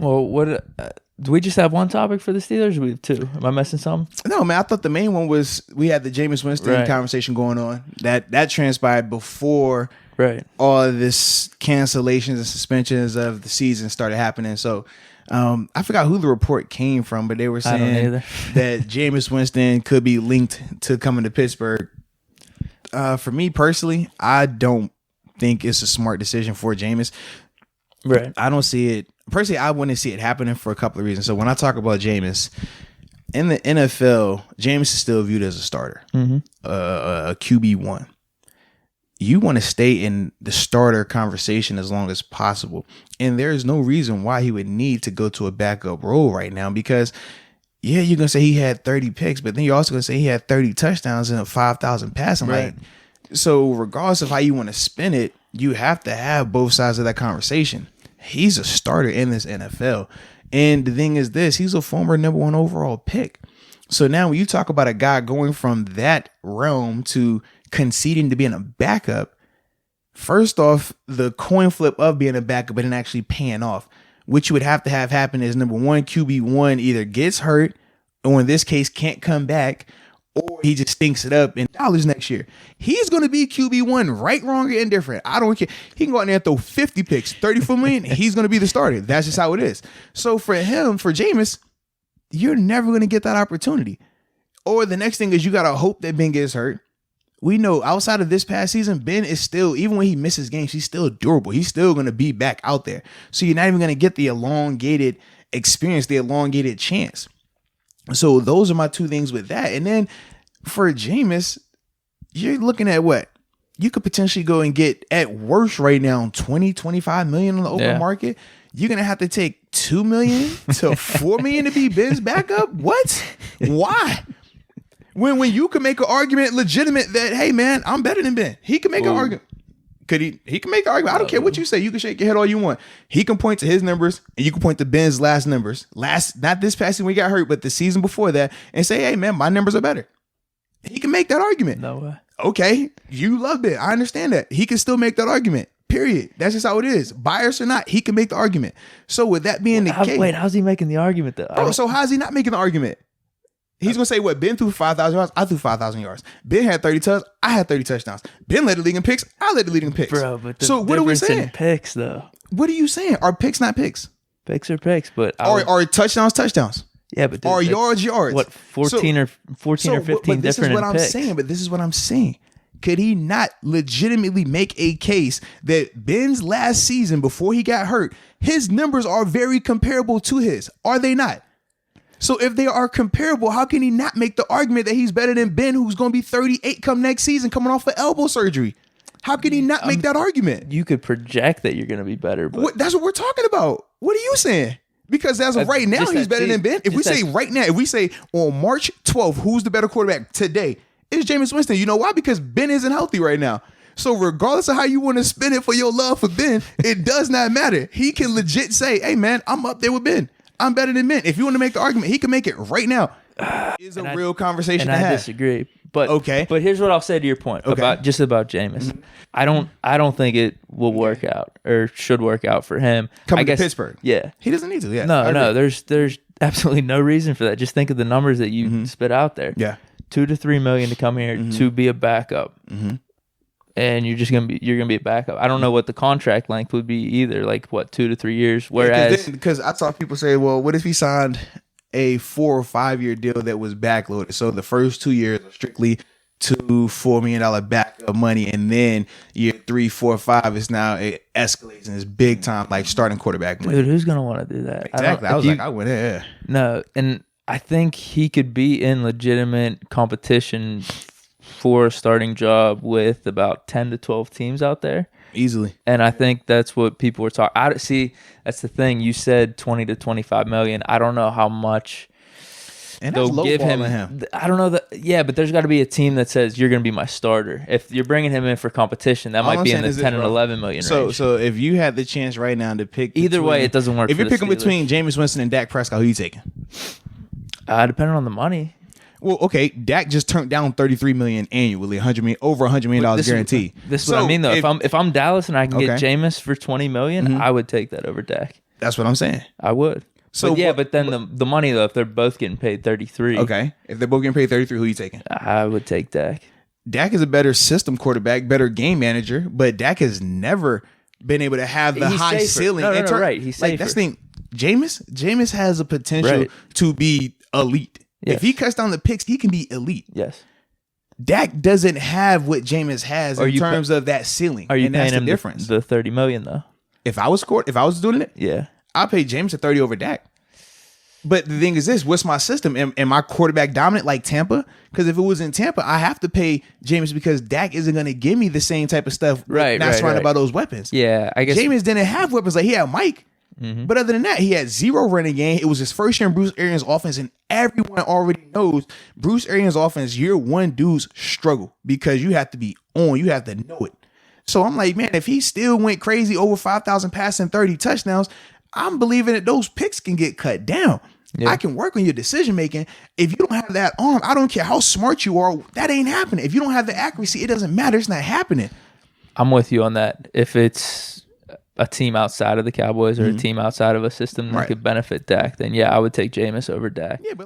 Well, what do we just have one topic for the Steelers? Or we have two. Am I missing something? No, man. I thought the main one was we had the Jameis Winston conversation going on. That transpired before all of this cancellations and suspensions of the season started happening. So I forgot who the report came from, but they were saying that Jameis Winston could be linked to coming to Pittsburgh. For me personally, I don't think it's a smart decision for Jameis. Right. I don't see it. Personally, I wouldn't see it happening for a couple of reasons. So when I talk about Jameis, in the NFL, Jameis is still viewed as a starter, a QB1. You want to stay in the starter conversation as long as possible. And there is no reason why he would need to go to a backup role right now because, yeah, you're going to say he had 30 picks, but then you're also going to say he had 30 touchdowns and 5,000 passing. Right. So regardless of how you want to spin it, you have to have both sides of that conversation. He's a starter in this NFL. And the thing is this, he's a former number 1 overall pick. So now when you talk about a guy going from that realm to conceding to being a backup, first off, the coin flip of being a backup but then actually paying off, what you would have to have happen is number 1, QB1 either gets hurt or in this case can't come back, or he just stinks it up in dollars next year. He's going to be QB1, right, wrong, or indifferent. I don't care. He can go out there and throw 50 picks, 34 million. He's going to be the starter. That's just how it is. So for him, for Jameis, you're never going to get that opportunity. Or the next thing is you got to hope that Ben gets hurt. We know outside of this past season, Ben is still, even when he misses games, he's still durable. He's still going to be back out there. So you're not even going to get the elongated experience, the elongated chance. So those are my two things with that. And then for Jameis, you're looking at what? You could potentially go and get at worst right now 20, 25 million on the open market. You're going to have to take 2 million to 4 million to be Ben's backup. What? Why? When you can make an argument legitimate that, hey man, I'm better than Ben. He can make an argument. Could he can make the argument. I don't care what you say. You can shake your head all you want. He can point to his numbers and you can point to Ben's last numbers. Not this past season when he got hurt, but the season before that, and say, hey man, my numbers are better. He can make that argument. No way. Okay, you love Ben. I understand that. He can still make that argument. Period. That's just how it is. Biased or not, he can make the argument. So with that being the case. Wait, how's he making the argument though? Bro, so how's he not making the argument? He's going to say, what, Ben threw 5,000 yards? I threw 5,000 yards. Ben had 30 touchdowns. I had 30 touchdowns. Ben led the league in picks. I led the league in picks. Bro, but so what are we saying? In picks, though. What are you saying? Are picks not picks? Picks are picks, but... Are touchdowns? Yeah, but... Are yards? What, 14 or 15 different in picks? This is what I'm saying, but this is what I'm saying. Could he not legitimately make a case that Ben's last season before he got hurt, his numbers are very comparable to his? Are they not? So if they are comparable, how can he not make the argument that he's better than Ben, who's going to be 38 come next season, coming off of elbow surgery? How can he not make that argument? You could project that you're going to be better, but that's what we're talking about. What are you saying? Because as of right now, he's better than Ben. If we say right now, if we say on March 12th, who's the better quarterback today? It's Jameis Winston. You know why? Because Ben isn't healthy right now. So regardless of how you want to spin it for your love for Ben, it does not matter. He can legit say, hey man, I'm up there with Ben. I'm better than Ben. If you want to make the argument, he can make it right now. It's a real conversation to have. I disagree. But okay. But here's what I'll say to your point about Jameis. Mm-hmm. I don't think it will work out or should work out for him. Coming to Pittsburgh. Yeah. He doesn't need to. Yeah. No, there's absolutely no reason for that. Just think of the numbers that you spit out there. Yeah. 2 to 3 million to come here to be a backup. Mm-hmm. And you're gonna be a backup. I don't know what the contract length would be either. Like what, 2 to 3 years? Whereas because I saw people say, well, what if he signed a 4 or 5 year deal that was backloaded? So the first 2 years are strictly $2-4 million backup money, and then year 3, 4, 5 is now it escalates and it's big time like starting quarterback money. Dude, who's gonna want to do that? Exactly. I went there. No, and I think he could be in legitimate competition for a starting job with about 10 to 12 teams out there. Easily. And I think that's what people were talking. See, that's the thing. You said 20 to 25 million. I don't know how much and they'll give him. I don't know that. Yeah, but there's got to be a team that says you're going to be my starter. If you're bringing him in for competition, that might be in the 10 and 11 million range. So if you had the chance right now to pick, either way, it doesn't work. If you're picking between Jameis Winston and Dak Prescott, who are you taking? Depending on the money. Well, okay, Dak just turned down $33 million annually, over $100 million guaranteed. This is what I mean, though. If I'm Dallas and I can get Jameis for $20 million, I would take that over Dak. That's what I'm saying. I would. So but then the money though, if they're both getting paid 33, okay, if they're both getting paid 33, who are you taking? I would take Dak. Dak is a better system quarterback, better game manager, but Dak has never been able to have the He's high safer. ceiling. No, right. He's safer. That's the thing. Jameis has a potential to be elite. Yes. If he cuts down the picks, he can be elite. Yes. Dak doesn't have what Jameis has in terms of that ceiling. Are you and paying that's the him difference. the $30 million though? If I was doing it, Yeah. I'd pay Jameis at 30 over Dak. But the thing is this, what's my system? Am I quarterback dominant like Tampa? Because if it was in Tampa, I have to pay Jameis because Dak isn't going to give me the same type of stuff. Not surrounded by those weapons. Yeah, I guess Jameis didn't have weapons. Like, he had Mike. But other than that, he had 0 running game. It was his first year in Bruce Arians' offense, and everyone already knows Bruce Arians' offense, year one dudes struggle because you have to be on. You have to know it. So I'm like, man, if he still went crazy over 5,000 passing, 30 touchdowns, I'm believing that those picks can get cut down. Yeah. I can work on your decision making. If you don't have that arm, I don't care how smart you are. That ain't happening. If you don't have the accuracy, it doesn't matter. It's not happening. I'm with you on that. If it's a team outside of the Cowboys or a team outside of a system that could benefit Dak, then yeah, I would take Jameis over Dak. Yeah, but